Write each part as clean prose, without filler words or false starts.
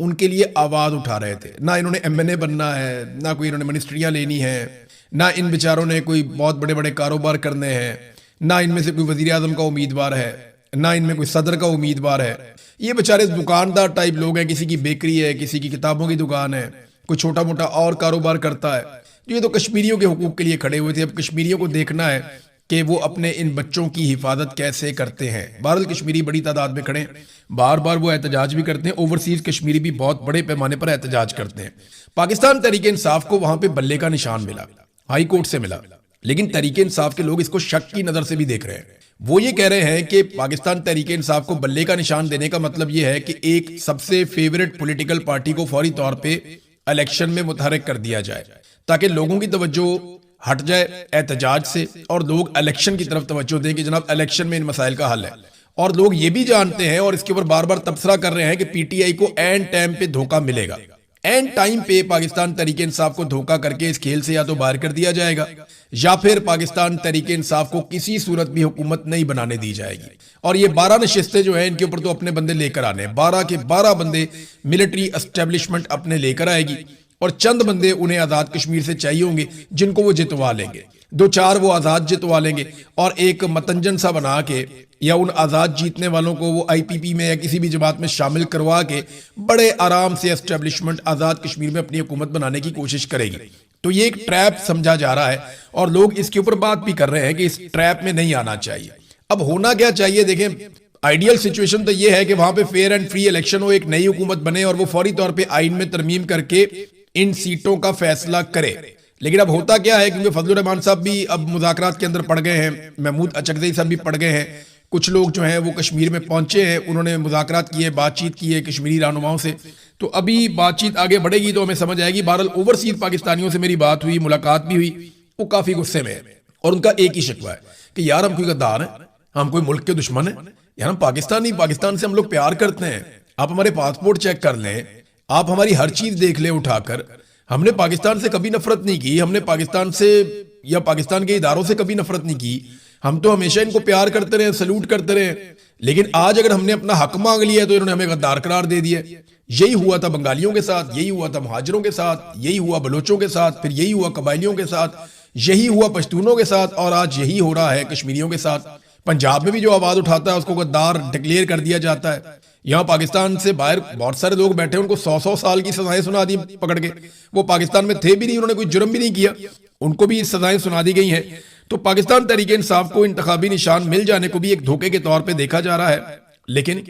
ان کے لیے آواز اٹھا رہے تھے. نہ انہوں نے MNA بننا ہے، نہ کوئی انہوں نے منسٹریاں لینی ہیں، نہ ان بیچاروں نے کوئی بہت بڑے بڑے کاروبار کرنے ہیں، نہ ان میں سے کوئی وزیر اعظم کا امیدوار ہے، نہ ان میں کوئی صدر کا امیدوار ہے. یہ بیچارے دکاندار ٹائپ لوگ ہیں، کسی کی بیکری ہے، کسی کی کتابوں کی دکان ہے، کوئی چھوٹا موٹا اور کاروبار کرتا ہے. یہ تو کشمیریوں کے حقوق کے لیے کھڑے ہوئے تھے. اب کشمیریوں کو دیکھنا ہے کہ وہ اپنے ان بچوں کی حفاظت کیسے کرتے ہیں. بہرحال کشمیری بڑی تعداد میں کھڑے ہیں، بار بار وہ احتجاج بھی کرتے ہیں. اوورسیز کشمیری بھی بہت بڑے پیمانے پر احتجاج کرتے ہیں. پاکستان تحریک انصاف کو وہاں پہ بلے کا نشان ملا، ہائی کورٹ سے ملا، لیکن تحریک انصاف کے لوگ اس کو شک کی نظر سے بھی دیکھ رہے ہیں. وہ یہ کہہ رہے ہیں کہ پاکستان تحریک انصاف کو بلے کا نشان دینے کا مطلب یہ ہے کہ ایک سب سے فیورٹ پولیٹیکل پارٹی کو فوری طور پہ الیکشن میں متحرک کر دیا جائے تاکہ لوگوں کی توجہ ہٹ جائے احتجاج سے اور لوگ الیکشن کی طرف توجہ دیں کہ جناب الیکشن میں ان مسائل کا حل ہے. اور لوگ یہ بھی جانتے ہیں اور اس کے اوپر بار بار تبصرہ کر رہے ہیں کہ پی ٹی آئی کو این ٹائم پہ دھوکہ ملے گا. این ٹائم پہ پاکستان تحریک انصاف کو دھوکہ کر کے اس کھیل سے یا تو باہر کر دیا جائے گا یا پھر پاکستان تحریک انصاف کو کسی صورت بھی حکومت نہیں بنانے دی جائے گی. اور یہ 12 نشستیں جو ہیں ان کے اوپر تو اپنے بندے لے کر آنے ہیں. 12 کے 12 بندے ملٹری اسٹیبلشمنٹ اپنے لے کر آئے گی اور چند بندے انہیں آزاد کشمیر سے چاہیے ہوں گے جن کو وہ جتوا لیں گے. 2-4 وہ آزاد جتوا لیں گے اور ایک متنجن سا بنا کے یا ان آزاد جیتنے والوں کو وہ IPP میں یا کسی بھی جماعت میں شامل کروا کے بڑے آرام سے اسٹیبلشمنٹ آزاد کشمیر میں اپنی حکومت بنانے کی کوشش کرے گی. تو یہ ایک ٹریپ سمجھا جا رہا ہے اور لوگ اس کے اوپر بات بھی کر رہے ہیں کہ اس ٹریپ میں نہیں آنا چاہیے. اب ہونا کیا چاہیے؟ دیکھیں آئیڈیل سچویشن تو یہ ہے کہ وہاں پہ فیئر اینڈ فری الیکشن ہو، ایک نئی حکومت بنے اور وہ فوری طور پہ آئین میں ترمیم کر کے ان سیٹوں کا فیصلہ کرے. لیکن اب ہوتا کیا ہے، کیونکہ فضل الرحمان صاحب بھی اب مذاکرات کے اندر پڑ گئے ہیں، محمود اچکزئی صاحب بھی پڑ گئے ہیں، کچھ لوگ جو ہیں وہ کشمیر میں پہنچے ہیں، انہوں نے مذاکرات کیے، بات چیت کی ہے کشمیری رہنماؤں سے. تو ابھی بات چیت آگے بڑھے گی تو ہمیں سمجھ آئے گی. بہرحال اوورسیز پاکستانیوں سے میری بات ہوئی، ملاقات بھی ہوئی، وہ کافی غصے میں ہے اور ان کا ایک ہی شکوہ ہے کہ یار ہم کوئی غدار ہیں، ہم کوئی ملک کے دشمن ہیں، یار ہم پاکستان سے ہم لوگ پیار کرتے ہیں. آپ ہمارے پاسپورٹ چیک کر لیں، آپ ہماری ہر چیز دیکھ لیں اٹھا کر. ہم نے پاکستان سے کبھی نفرت نہیں کی، ہم نے پاکستان سے یا پاکستان کے اداروں سے کبھی نفرت نہیں کی. ہم تو ہمیشہ ان کو پیار کرتے رہے، سلوٹ کرتے رہے. لیکن آج اگر ہم نے اپنا حق مانگ لیا تو انہوں نے ہمیں غدار قرار دے دیا. یہی ہوا تھا بنگالیوں کے ساتھ، یہی ہوا تھا مہاجروں کے ساتھ، یہی ہوا بلوچوں کے ساتھ، پھر یہی ہوا قبائلیوں کے ساتھ، یہی ہوا پشتونوں کے ساتھ اور آج یہی ہو رہا ہے کشمیریوں کے ساتھ. پنجاب میں بھی جو آواز اٹھاتا ہے اس کو غدار ڈکلیئر کر دیا جاتا ہے. یہاں پاکستان سے باہر بہت سارے لوگ بیٹھے ہیں، ان کو 100 سال کی سزائیں سنا دی پکڑ کے. وہ پاکستان میں تھے بھی نہیں، انہوں نے کوئی جرم بھی نہیں کیا، ان کو بھی سزائیں سنا دی گئی ہیں. تو پاکستان تحریک انصاف کو انتخابی نشان مل جانے کو بھی ایک دھوکے کے طور پہ دیکھا جا رہا ہے. لیکن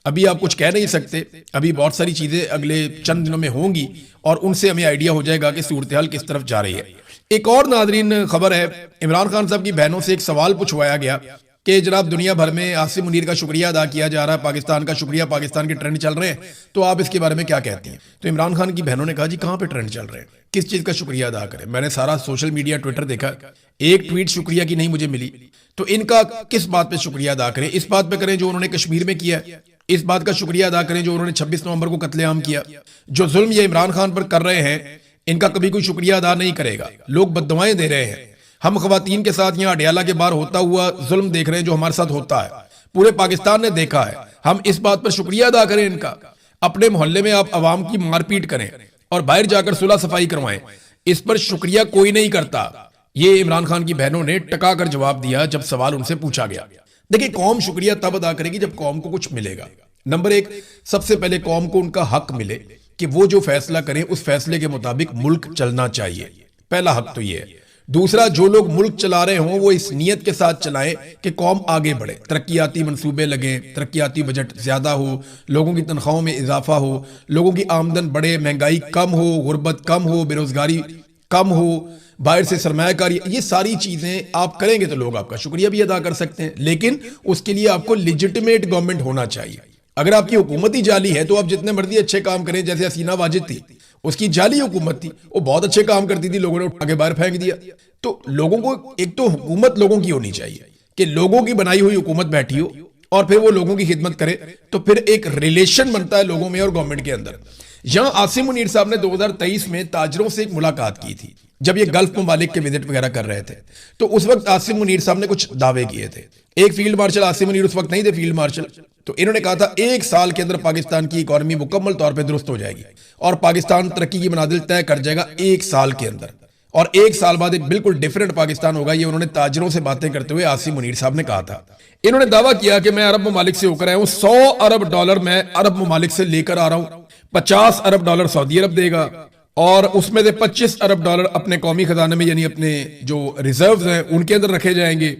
ابھی آپ کچھ کہہ نہیں سکتے، ابھی بہت ساری چیزیں اگلے چند دنوں میں ہوں گی اور ان سے ہمیں آئیڈیا ہو جائے گا کہ صورتحال کس طرف جا رہی ہے. ایک اور ناظرین خبر ہے، عمران خان صاحب کی بہنوں سے ایک سوال پوچھوایا گیا کہ جناب دنیا بھر میں عاصم منیر کا شکریہ ادا کیا جا رہا ہے، پاکستان کا شکریہ، پاکستان کے ٹرینڈ چل رہے ہیں، تو آپ اس کے بارے میں کیا کہتی ہیں؟ تو عمران خان کی بہنوں نے کہا جی کہاں پہ ٹرینڈ چل رہے ہیں، کس چیز کا شکریہ ادا کریں؟ میں نے سارا سوشل میڈیا ٹویٹر دیکھا، ایک ٹویٹ شکریہ کی نہیں مجھے ملی. تو ان کا کس بات پہ شکریہ ادا کریں؟ اس بات پہ کریں جو انہوں نے کشمیر میں کیا ہے، اس بات کا شکریہ ادا کریں جو انہوں نے 26 نومبر کو قتل عام کیا. جو ظلم یہ عمران خان پر کر رہے ہیں ان کا کبھی کوئی شکریہ ادا نہیں کرے گا. لوگ بددعائیں دے رہے ہیں. ہم خواتین کے ساتھ یہاں اڈیالہ کے باہر ہوتا ہوا ظلم دیکھ رہے ہیں جو ہمارے ساتھ ہوتا ہے، پورے پاکستان نے دیکھا ہے. ہم اس بات پر شکریہ ادا کریں ان کا. اپنے محلے میں آپ عوام کی مار پیٹ کریں اور باہر جا کر صلح صفائی کروائیں، اس پر شکریہ کوئی نہیں کرتا. یہ عمران خان کی بہنوں نے ٹکا کر جواب دیا جب سوال ان سے پوچھا گیا. دیکھیں قوم شکریہ تب ادا کرے گی جب قوم کو کچھ ملے گا. نمبر 1، سب سے پہلے قوم کو ان کا حق ملے کہ وہ جو فیصلہ کریں اس فیصلے کے مطابق ملک چلنا چاہیے. پہلا حق تو یہ ہے. دوسرا، جو لوگ ملک چلا رہے ہوں وہ اس نیت کے ساتھ چلائیں کہ قوم آگے بڑھے، ترقیاتی منصوبے لگیں، ترقیاتی بجٹ زیادہ ہو، لوگوں کی تنخواہوں میں اضافہ ہو، لوگوں کی آمدن بڑھے، مہنگائی کم ہو، غربت کم ہو، بے روزگاری کم ہو، باہر سے سرمایہ کاری. یہ ساری چیزیں آپ کریں گے تو لوگ آپ کا شکریہ بھی ادا کر سکتے ہیں. لیکن اس کے لیے آپ کو لیجٹمیٹ گورنمنٹ ہونا چاہیے. اگر آپ کی حکومت ہی جالی ہے تو آپ جتنے مرضی اچھے کام کریں، جیسے حسینہ واجد تھی، اس کی جعلی حکومت تھی، وہ بہت اچھے کام کرتی تھی، لوگوں نے اٹھا کے باہر پھینک دیا. تو لوگوں کو ایک تو حکومت لوگوں کی ہونی چاہیے کہ لوگوں کی بنائی ہوئی حکومت بیٹھی ہو اور پھر وہ لوگوں کی خدمت کرے، تو پھر ایک ریلیشن بنتا ہے لوگوں میں اور گورنمنٹ کے اندر. یہاں عاصم منیر صاحب نے 2023 میں تاجروں سے ایک ملاقات کی تھی جب یہ گلف ممالک کے وزٹ وغیرہ کر رہے تھے، تو اس وقت آصم منیر صاحب نے کچھ دعوے کیے تھے. ایک فیلڈ مارشل آصم منیر اس وقت نہیں تھے فیلڈ مارشل، تو انہوں نے کہا تھا 1 سال کے اندر پاکستان کی اکانومی مکمل طور پہ درست ہو جائے گی اور پاکستان ترقی کی منازل طے کر جائے گا 1 سال کے اندر، اور 1 سال بعد ایک بالکل ڈیفرنٹ پاکستان ہوگا. یہ انہوں نے تاجروں سے باتیں کرتے ہوئے آصم منیر صاحب نے کہا تھا. انہوں نے دعویٰ کیا کہ میں عرب ممالک سے ہو کر آیا ہوں، $100 ارب میں عرب ممالک سے لے کر آ رہا ہوں. $50 ارب سعودی عرب دے گا، اور اس میں سے $25 ارب اپنے قومی خزانے میں یعنی اپنے جو ریزروز ہیں ان کے اندر رکھے جائیں گے،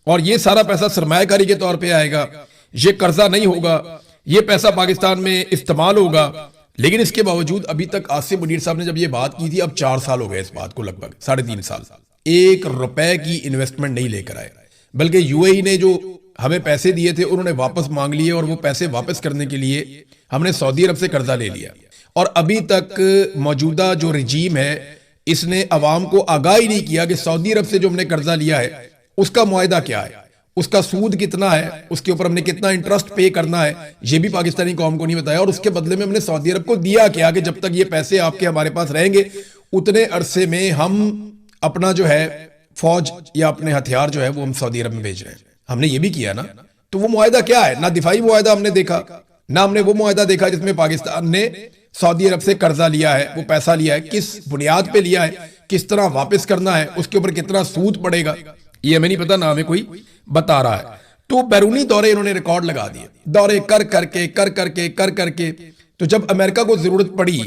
اور یہ سارا پیسہ سرمایہ کاری کے طور پہ آئے گا. یہ قرضہ نہیں ہوگا، یہ پیسہ پاکستان میں استعمال ہوگا. لیکن اس کے باوجود ابھی تک آصم منیر صاحب نے جب یہ بات کی تھی، اب 4 سال ہو گئے اس بات کو، لگ بھگ 3.5 سال، $1 کی انویسٹمنٹ نہیں لے کر آئے. بلکہ یو اے ای نے جو ہمیں پیسے دیے تھے انہوں نے واپس مانگ لیے، اور وہ پیسے واپس کرنے کے لیے ہم نے سعودی عرب سے قرضہ لے لیا. اور ابھی تک موجودہ جو رجیم ہے اس نے عوام کو آگاہ ہی نہیں کیا کہ سعودی عرب سے جو ہم نے قرضہ لیا ہے اس کا معاہدہ کیا ہے، اس کا سود کتنا ہے، اس کے اوپر ہم نے کتنا انٹرسٹ پے کرنا ہے، یہ بھی پاکستانی قوم کو نہیں بتایا. اور اس کے بدلے میں ہم نے سعودی عرب کو دیا کیا کہ جب تک یہ پیسے آپ کے ہمارے پاس رہیں گے اتنے عرصے میں ہم اپنا جو ہے فوج یا اپنے ہتھیار جو ہے وہ ہم سعودی عرب میں بھیج رہے ہیں. ہم نے یہ بھی کیا نا. تو وہ معاہدہ کیا ہے؟ نہ دفاعی معاہدہ ہم نے دیکھا، نہ ہم نے وہ معاہدہ دیکھا جس میں پاکستان نے سعودی عرب سے قرضہ لیا ہے، وہ پیسہ لیا ہے، کس بنیاد پہ لیا ہے، کس طرح واپس کرنا ہے، اس کے اوپر کتنا سود پڑے گا، یہ ہمیں نہیں پتا، نہ ہمیں کوئی بتا رہا ہے. تو بیرونی دورے انہوں نے ریکارڈ لگا دیے، دورے کر کر کے تو جب امریکہ کو ضرورت پڑی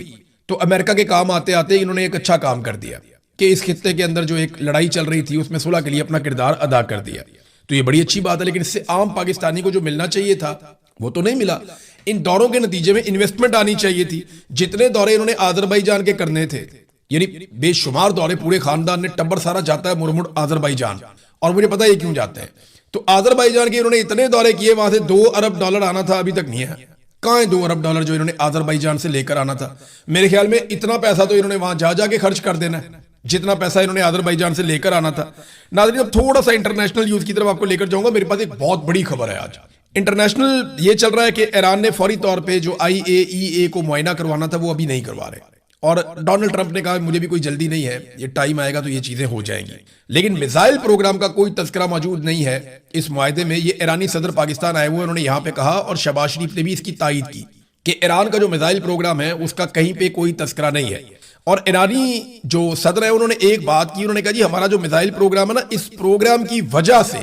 تو امریکہ کے کام آتے آتے انہوں نے ایک اچھا کام کر دیا کہ اس خطے کے اندر جو ایک لڑائی چل رہی تھی اس میں صلح کے لیے اپنا کردار ادا کر دیا. تو یہ بڑی اچھی بات ہے، لیکن اس سے عام پاکستانی کو جو ملنا چاہیے تھا وہ تو نہیں ملا. ان دوروں کے نتیجے میں انویسٹمنٹ آنی چاہیے تھی. جتنے دورے انہوں نے آذربائیجان کے کرنے تھے، یعنی بے شمار دورے، پورے خاندان نے ٹبر سارا جاتا ہے مرمڑ آذربائیجان، اور مجھے پتا ہے کیوں جاتے ہیں. تو آذربائیجان کے انہوں نے اتنے دورے کیے، وہاں سے $2 ارب آنا تھا، ابھی تک نہیں ہے. کہاں ہے $2 ارب جو انہوں نے آذربائیجان سے لے کر آنا تھا؟ میرے خیال میں اتنا پیسہ تو انہوں نے وہاں جا کے خرچ کر دینا ہے جتنا پیسہ انہوں نے آذربائیجان سے لے کر آنا تھا. ناظرین اب تھوڑا سا انٹرنیشنل نیوز کی طرف آپ کو لے کر جاؤں گا. میرے پاس ایک بہت بڑی خبر ہے آج. انٹرنیشنل یہ چل رہا ہے کہ ایران نے فوری طور پہ جو IAEA کو معائنہ کروانا تھا وہ ابھی نہیں کروا رہے، اور ڈونلڈ ٹرمپ نے کہا مجھے بھی کوئی جلدی نہیں ہے، یہ ٹائم آئے گا تو یہ چیزیں ہو جائیں گی. لیکن میزائل پروگرام کا کوئی تذکرہ موجود نہیں ہے اس معاہدے میں. یہ ایرانی صدر پاکستان آئے ہوئے، انہوں نے یہاں پہ کہا، اور شہباز شریف نے بھی اس کی تائید کی کہ ایران کا جو میزائل پروگرام ہے اس کا کہیں پہ کوئی تذکرہ نہیں ہے. اور ایرانی جو صدر ہے انہوں نے ایک بات کی، انہوں نے کہا جی ہمارا جو میزائل پروگرام ہے نا، اس پروگرام کی وجہ سے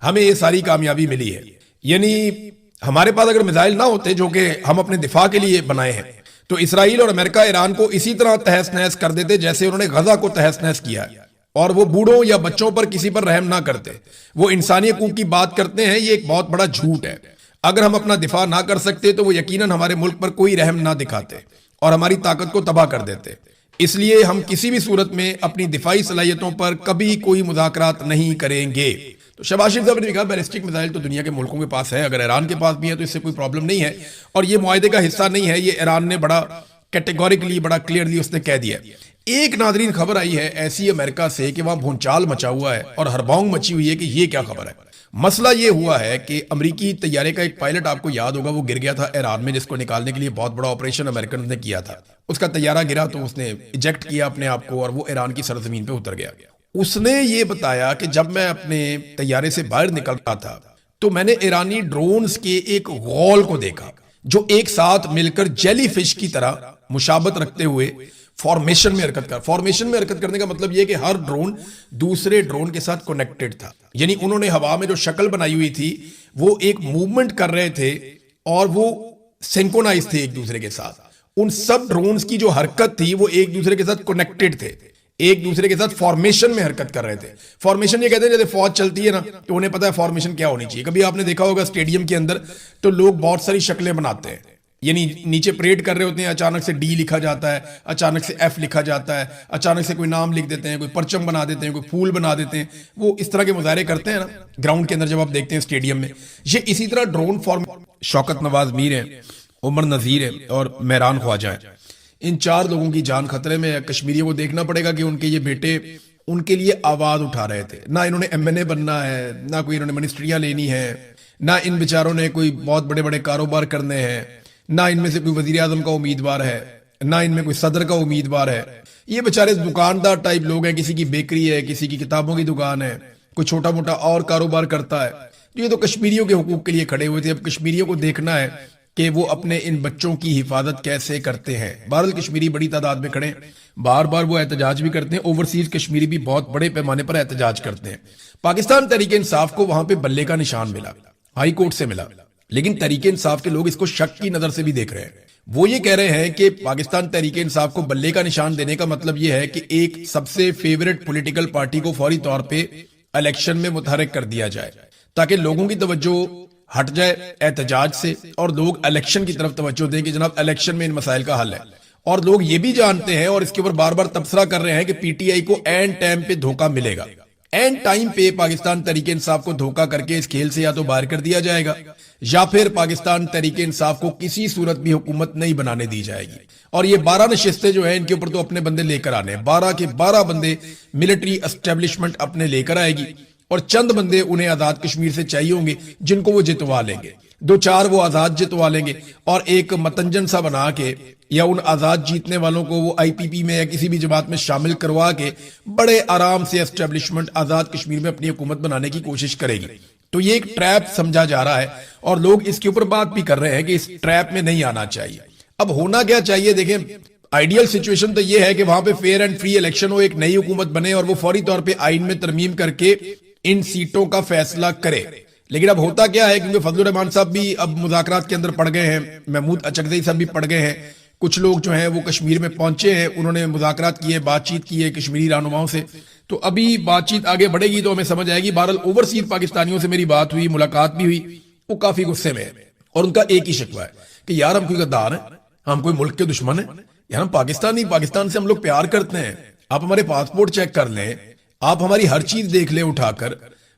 ہمیں یہ ساری کامیابی ملی ہے. یعنی ہمارے پاس اگر میزائل نہ ہوتے جو کہ ہم اپنے دفاع کے لیے بنائے ہیں تو اسرائیل اور امریکہ ایران کو اسی طرح تہس نہس کر دیتے جیسے انہوں نے غزہ کو تہس نہس کیا ہے. اور وہ بوڑھوں یا بچوں پر کسی پر رحم نہ کرتے، وہ انسانی حقوق کی بات کرتے ہیں. یہ ایک بہت بڑا جھوٹ ہے. اگر ہم اپنا دفاع نہ کر سکتے تو وہ یقیناً ہمارے ملک پر کوئی رحم نہ دکھاتے اور ہماری طاقت کو تباہ کر دیتے. اس لیے ہم کسی بھی صورت میں اپنی دفاعی صلاحیتوں پر کبھی کوئی مذاکرات نہیں کریں گے. تو شہباز شریف صاحب نے کہا بیلسٹک میزائل تو دنیا کے ملکوں کے پاس ہے، اگر ایران کے پاس بھی ہے تو اس سے کوئی پرابلم نہیں ہے، اور یہ معاہدے کا حصہ نہیں ہے. یہ ایران نے بڑا کیٹیگوریکلی، بڑا کلیئرلی اس نے کہہ دیا. ایک ناظرین خبر آئی ہے ایسی امریکہ سے کہ وہاں بھونچال مچا ہوا ہے اور ہرباؤں مچی ہوئی ہے کہ یہ کیا خبر ہے. مسئلہ یہ ہوا ہے کہ امریکی طیارے کا ایک پائلٹ آپ کو یاد ہوگا وہ گر گیا تھا ایران میں، جس کو نکالنے کے لیے بہت بڑا آپریشن امریکن نے کیا تھا. اس کا طیارہ گرا تو اس نے ایجیکٹ کیا اپنے آپ کو اور وہ ایران کی سرزمین پہ اتر گیا. اس نے یہ بتایا کہ جب میں اپنے طیارے سے باہر نکل رہا تھا تو میں نے ایرانی ڈرونز کے ایک غول کو دیکھا جو ایک ساتھ مل کر جیلی فش کی طرح مشابت رکھتے ہوئے فارمیشن میں حرکت کرنے کا مطلب یہ کہ ہر ڈرون دوسرے ڈرون کے ساتھ کنیکٹڈ تھا. یعنی انہوں نے ہوا میں جو شکل بنائی ہوئی تھی وہ ایک موومنٹ کر رہے تھے اور وہ سینکونائز تھے ایک دوسرے کے ساتھ. ان سب ڈرونز کی جو حرکت تھی وہ ایک دوسرے کے ساتھ کنیکٹڈ تھے، ایک دوسرے کے ساتھ فارمیشن میں حرکت کر رہے تھے. فارمیشن یہ کہتے ہیں جیسے فوج چلتی ہے نا تو انہیں پتا ہے فارمیشن کیا ہونی چاہیے. کبھی آپ نے دیکھا ہوگا اسٹیڈیم کے اندر تو لوگ بہت ساری شکلیں بناتے ہیں، یعنی نیچے پریڈ کر رہے ہوتے ہیں، اچانک سے ڈی لکھا جاتا ہے، اچانک سے ایف لکھا جاتا ہے، اچانک سے کوئی نام لکھ دیتے ہیں، کوئی پرچم بنا دیتے ہیں، کوئی پھول بنا دیتے ہیں. وہ اس طرح کے مظاہرے کرتے ہیں نا گراؤنڈ کے اندر جب آپ دیکھتے ہیں اسٹیڈیم میں. یہ اسی طرح ڈرون فارم. شوکت نواز میر ہیں، عمر نذیر ہے اور مہران خواجہ ہیں. ان 4 لوگوں کی جان خطرے میں. کشمیریوں کو دیکھنا پڑے گا کہ ان کے یہ بیٹے ان کے لیے آواز اٹھا رہے تھے. نہ انہوں نے MNA بننا ہے، نہ کوئی انہوں نے منسٹریاں لینی ہے، نہ ان بیچاروں نے کوئی بہت بڑے بڑے کاروبار کرنے ہیں، نہ ان میں سے کوئی وزیر اعظم کا امیدوار ہے. نہ ان میں کوئی صدر کا امیدوار ہے. یہ بیچارے دکاندار ٹائپ لوگ ہیں, کسی کی بیکری ہے, کسی کی کتابوں کی دکان ہے, کوئی چھوٹا موٹا اور کاروبار کرتا ہے. یہ تو کشمیریوں کے حقوق کے لیے کھڑے ہوئے تھے. اب کشمیریوں کو دیکھنا ہے کہ وہ اپنے ان بچوں کی حفاظت کیسے کرتے ہیں. بہرحال کشمیری بڑی تعداد میں کھڑے ہیں, بار بار وہ احتجاج بھی کرتے ہیں. اوورسیز کشمیری بھی بہت بڑے پیمانے پر احتجاج کرتے ہیں. پاکستان تحریک انصاف کو وہاں پہ بلے کا نشان ملا, ہائی کورٹ سے ملا, لیکن تحریک انصاف کے لوگ اس کو شک کی نظر سے بھی دیکھ رہے ہیں. وہ یہ کہہ رہے ہیں کہ پاکستان تحریک انصاف کو بلے کا نشان دینے کا مطلب یہ ہے کہ ایک سب سے فیورٹ پولیٹیکل پارٹی کو فوری طور پہ الیکشن میں متحرک کر دیا جائے تاکہ لوگوں کی توجہ ہٹ جائے احتجاج سے اور لوگ الیکشن کی طرف توجہ دیں کہ جناب الیکشن میں ان مسائل کا حل ہے. اور لوگ یہ بھی جانتے ہیں اور اس کے اوپر بار بار تبصرہ کر رہے ہیں کہ پی ٹی آئی کو این ٹائم پہ دھوکہ ملے گا. این ٹائم پہ پاکستان تحریک انصاف کو دھوکہ کر کے اس کھیل سے یا تو باہر کر دیا جائے گا یا پھر پاکستان تحریک انصاف کو کسی صورت بھی حکومت نہیں بنانے دی جائے گی. اور یہ 12 نشستیں جو ہیں ان کے اوپر تو اپنے بندے لے کر آنے ہیں. 12 کے 12 بندے ملٹری اسٹیبلشمنٹ اپنے لے کر آئے گی اور چند بندے انہیں آزاد کشمیر سے چاہیے ہوں گے جن کو وہ جتوا لیں گے. 2-4 وہ آزاد جتوا لیں گے اور ایک متنجن سا بنا کے یا ان آزاد جیتنے والوں کو وہ آئی پی پی میں یا کسی بھی جماعت میں شامل کروا کے بڑے آرام سے اسٹیبلشمنٹ آزاد کشمیر میں اپنی حکومت بنانے کی کوشش کرے گی. تو یہ ایک ٹریپ سمجھا جا رہا ہے اور لوگ اس کے اوپر بات بھی کر رہے ہیں کہ اس ٹریپ میں نہیں آنا چاہیے. اب ہونا کیا چاہیے, دیکھیں آئیڈیل سچویشن تو یہ ہے کہ وہاں پہ فیئر اینڈ فری الیکشن ہو, ایک نئی حکومت بنے اور وہ فوری طور پہ آئین میں ترمیم کر کے ان سیٹوں کا فیصلہ کرے. لیکن اب ہوتا کیا ہے, کیونکہ فضل الرحمان صاحب بھی اب مذاکرات کے اندر پڑ گئے ہیں, محمود اچکزئی صاحب بھی پڑ گئے ہیں, کچھ لوگ جو ہیں وہ کشمیر میں پہنچے ہیں, انہوں نے مذاکرات کیے, بات چیت کی ہے کشمیری رہنماؤں سے. تو ابھی بات چیت آگے بڑھے گی تو ہمیں سمجھ آئے گی. بہرحال اوورسیز پاکستانیوں سے میری بات ہوئی, ملاقات بھی ہوئی, وہ کافی غصے میں ہے اور ان کا ایک ہی شکوہ ہے کہ یار ہم کوئی غدار ہیں, ہم کوئی ملک کے دشمن ہیں, یار ہم پاکستانی, پاکستان سے ہم لوگ پیار کرتے ہیں. آپ ہمارے پاسپورٹ چیک کر لیں, آپ ہماری ہر چیز دیکھ لیں اٹھا کر.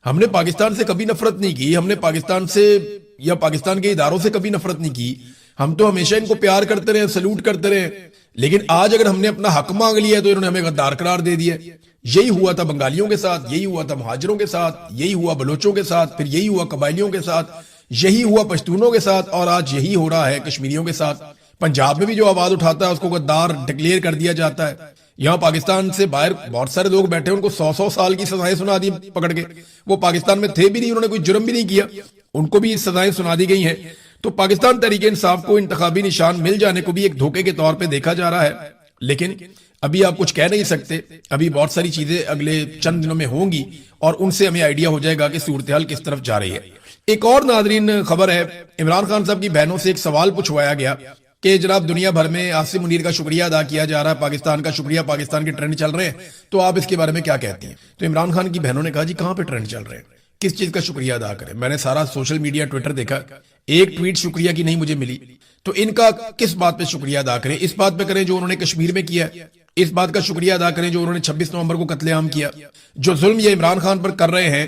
ہم نے پاکستان سے کبھی نفرت نہیں کی, ہم نے پاکستان سے یا پاکستان کے اداروں سے کبھی نفرت نہیں کی. ہم تو ہمیشہ ان کو پیار کرتے رہے, سلوٹ کرتے رہے. لیکن آج اگر ہم نے اپنا حق مانگ لیا تو انہوں نے ہمیں غدار قرار دے دیا. یہی ہوا تھا بنگالیوں کے ساتھ, یہی ہوا تھا مہاجروں کے ساتھ, یہی ہوا بلوچوں کے ساتھ, پھر یہی ہوا قبائلیوں کے ساتھ, یہی ہوا پشتونوں کے ساتھ, اور آج یہی ہو رہا ہے کشمیریوں کے ساتھ. پنجاب میں بھی جو آواز اٹھاتا ہے اس کو غدار ڈکلیئر کر دیا جاتا ہے. یہاں پاکستان سے باہر بہت سارے لوگ بیٹھے, ان کو 100 سال کی سزائیں سنا دی پکڑ کے. وہ پاکستان میں تھے بھی نہیں, انہوں نے کوئی جرم بھی نہیں کیا, ان کو بھی سزائیں سنا دی گئی ہیں. تو پاکستان تحریک انصاف کو انتخابی نشان مل جانے کو بھی ایک دھوکے کے طور پہ دیکھا جا رہا ہے. لیکن ابھی آپ کچھ کہہ نہیں سکتے, ابھی بہت ساری چیزیں اگلے چند دنوں میں ہوں گی اور ان سے ہمیں آئیڈیا ہو جائے گا کہ صورتحال کس طرف جا رہی ہے. ایک اور ناظرین خبر ہے, عمران خان صاحب کی بہنوں سے ایک سوال پوچھوایا گیا کہ جناب دنیا بھر میں عاصم منیر کا شکریہ ادا کیا جا رہا ہے, پاکستان کا شکریہ, پاکستان کے ٹرینڈ چل رہے ہیں, تو آپ اس کے بارے میں کیا کہتی ہیں؟ تو عمران خان کی بہنوں نے کہا جی کہاں پہ ٹرینڈ چل رہے ہیں, کس چیز کا شکریہ ادا کریں. میں نے سارا سوشل میڈیا ٹویٹر دیکھا, ایک ٹویٹ شکریہ کی نہیں مجھے ملی. تو ان کا کس بات پہ شکریہ ادا کریں؟ اس بات پہ کریں جو انہوں نے کشمیر میں کیا, اس بات کا شکریہ ادا کریں جو انہوں نے 26 نومبر کو قتل عام کیا. جو ظلم یہ عمران خان پر کر رہے ہیں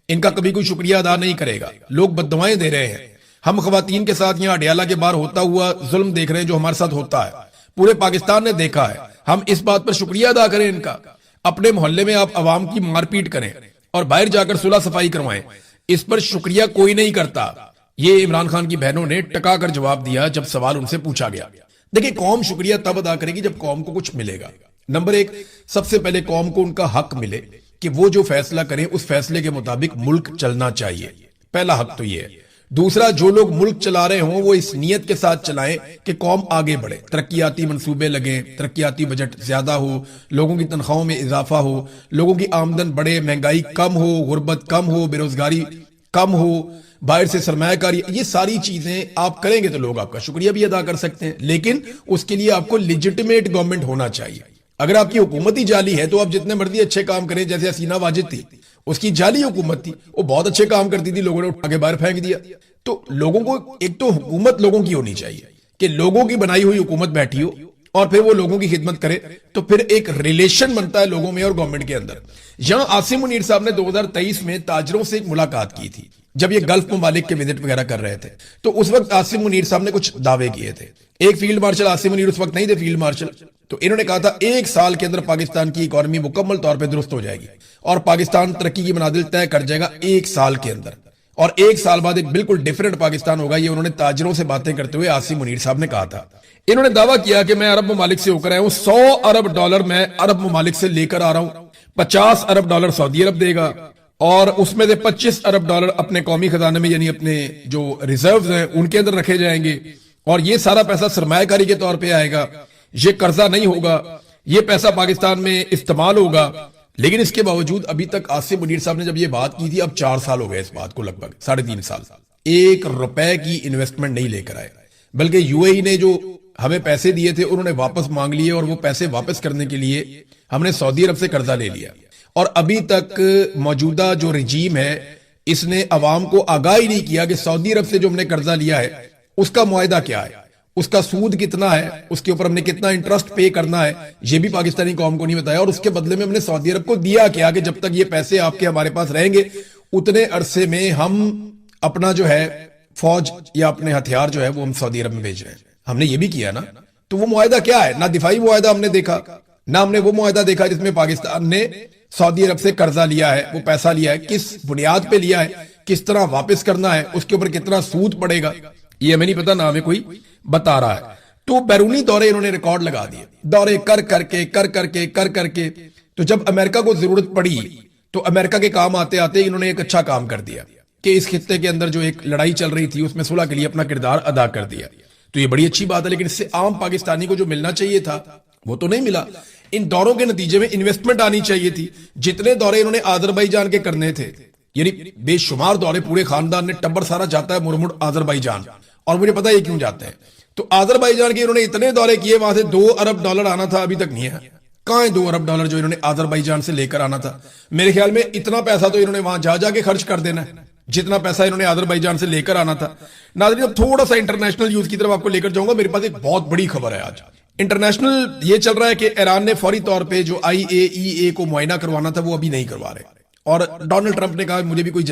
ان کا کبھی کوئی شکریہ ادا نہیں کرے گا. لوگ بددعائیں دے رہے ہیں. ہم خواتین کے ساتھ یہاں اڈیالہ کے باہر ہوتا ہوا ظلم دیکھ رہے ہیں جو ہمارے ساتھ ہوتا ہے, پورے پاکستان نے دیکھا ہے. ہم اس بات پر شکریہ ادا کریں ان کا. اپنے محلے میں آپ عوام کی مار پیٹ کریں اور باہر جا کر صلح صفائی کروائیں, اس پر شکریہ کوئی نہیں کرتا. یہ عمران خان کی بہنوں نے ٹکا کر جواب دیا جب سوال ان سے پوچھا گیا. دیکھیں قوم شکریہ تب ادا کرے گی جب قوم کو کچھ ملے گا. نمبر 1, سب سے پہلے قوم کو ان کا حق ملے کہ وہ جو فیصلہ کریں اس فیصلے کے مطابق ملک چلنا چاہیے. پہلا حق تو یہ ہے. دوسرا, جو لوگ ملک چلا رہے ہوں وہ اس نیت کے ساتھ چلائیں کہ قوم آگے بڑھے, ترقیاتی منصوبے لگیں, ترقیاتی بجٹ زیادہ ہو, لوگوں کی تنخواہوں میں اضافہ ہو, لوگوں کی آمدن بڑھے, مہنگائی کم ہو, غربت کم ہو, بے روزگاری کم ہو, باہر سے سرمایہ کاری. یہ ساری چیزیں آپ کریں گے تو لوگ آپ کا شکریہ بھی ادا کر سکتے ہیں. لیکن اس کے لیے آپ کو لیجٹمیٹ گورنمنٹ ہونا چاہیے. اگر آپ کی حکومت ہی جعلی ہے تو آپ جتنے مرضی اچھے کام کریں, جیسے حسینہ واجد تھی, اس کی جعلی حکومت تھی, وہ بہت اچھے کام کرتی تھی, لوگوں نے اٹھا کے باہر پھینک دیا. تو لوگوں کو ایک تو حکومت لوگوں کی ہونی چاہیے کہ لوگوں کی بنائی ہوئی حکومت بیٹھی ہو اور پھر وہ لوگوں کی خدمت کرے, تو پھر ایک ریلیشن بنتا ہے لوگوں میں اور گورنمنٹ کے اندر. یہاں عاصم منیر صاحب نے 2023 میں تاجروں سے ایک ملاقات کی تھی جب یہ گلف ممالک کے وزٹ وغیرہ کر رہے تھے. تو اس وقت عاصم منیر صاحب نے کچھ دعوے کیے تھے. ایک فیلڈ مارشل, عاصم منیر اس وقت نہیں تھے فیلڈ مارشل, تو انہوں نے کہا تھا 1 سال کے اندر پاکستان کی اکانومی مکمل طور پہ درست ہو جائے گی اور پاکستان ترقی کی منازل طے کر جائے گا 1 سال کے اندر, اور 1 سال بعد ایک بالکل ڈیفرنٹ پاکستان ہوگا. یہ انہوں نے تاجروں سے باتیں کرتے ہوئے عاصم منیر صاحب نے کہا تھا. انہوں نے دعویٰ کیا کہ میں عرب ممالک سے ہو کر آیا ہوں, $100 ارب میں عرب ممالک سے لے کر آ رہا ہوں, $50 ارب سعودی عرب دے گا, اور اس میں سے $25 ارب اپنے قومی خزانے میں یعنی اپنے جو ریزروز ہیں ان کے اندر رکھے جائیں گے, اور یہ سارا پیسہ سرمایہ کاری کے طور پہ آئے گا, یہ قرضہ نہیں ہوگا, یہ پیسہ پاکستان میں استعمال ہوگا. لیکن اس کے باوجود ابھی تک آصف منیر صاحب نے جب یہ بات کی تھی, اب 4 سال ہو گئے اس بات کو, لگ بھگ 3.5 سال, $1 کی انویسٹمنٹ نہیں لے کر آئے, بلکہ یو اے ای نے جو ہمیں پیسے دیے تھے انہوں نے واپس مانگ لیے, اور وہ پیسے واپس کرنے کے لیے ہم نے سعودی عرب سے قرضہ لے لیا, اور ابھی تک موجودہ جو رجیم ہے اس نے عوام کو آگاہ ہی نہیں کیا کہ سعودی عرب سے جو ہم نے قرضہ لیا ہے اس کا معاہدہ کیا ہے, اس کا سود کتنا ہے, اس کے اوپر ہم نے کتنا انٹرسٹ پے کرنا ہے, یہ بھی پاکستانی قوم کو نہیں بتایا, اور اس کے بدلے میں ہم نے سعودی عرب کو دیا کیا کہ جب تک یہ پیسے آپ کے ہمارے پاس رہیں گے اتنے عرصے میں ہم اپنا جو ہے فوج یا اپنے ہتھیار جو ہے وہ ہم سعودی عرب میں بھیج رہے ہیں. ہم نے یہ بھی کیا نا. تو وہ معاہدہ کیا ہے؟ نہ دفاعی معاہدہ ہم نے دیکھا, نہ ہم نے وہ معاہدہ دیکھا جس میں پاکستان نے سعودی عرب سے قرضہ لیا ہے, وہ پیسہ لیا ہے, کس بنیاد پہ لیا ہے, کس طرح واپس کرنا ہے, اس کے اوپر کتنا سود پڑے گا, یہ ہمیں نہیں پتا, نہ ہمیں کوئی بتا رہا ہے. تو بیرونی دورے انہوں نے ریکارڈ لگا دیے, دورے کر کر کے تو جب امریکہ کو ضرورت پڑی تو امریکہ کے کام آتے آتے انہوں نے ایک اچھا کام کر دیا کہ اس خطے کے اندر جو ایک لڑائی چل رہی تھی اس میں صلح کے لیے اپنا کردار ادا کر دیا. تو یہ بڑی اچھی بات ہے, لیکن اس سے عام پاکستانی کو جو ملنا چاہیے تھا وہ تو نہیں ملا. ان دوروں کے نتیجے میں انویسٹمنٹ آنی چاہیے تھی. جتنے دورے انہوں نے آذربائیجان کے کرنے تھے, یعنی بے شمار دورے, پورے خاندان نے ٹبر سارا جاتا ہے مرمڑ آذربائیجان, اور مجھے پتا یہ کیوں جاتے ہیں. تو آذربائیجان کے انہوں نے اتنے دورے کیے, وہاں سے $2 ارب آنا تھا, ابھی تک نہیں ہے. کہاں ہے $2 ارب جو انہوں نے آذربائیجان سے لے کر آنا تھا؟ میرے خیال میں اتنا پیسہ تو انہوں نے وہاں جا کے خرچ کر دینا ہے جتنا پیسہ انہوں نے آذربائیجان سے لے کر آنا تھا. ناظرین اب تھوڑا سا انٹرنیشنل نیوز کی طرف آپ کو لے کر جاؤں گا. میرے پاس ایک بہت بڑی خبر ہے آج. انٹرنیشنل یہ چل رہا ہے کہ ایران نے فوری طور پہ جو IAEA کو معائنہ کروانا تھا وہ ابھی نہیں کروا رہے, اور ڈونلڈ ٹرمپ نے کہا مجھے بھی کوئی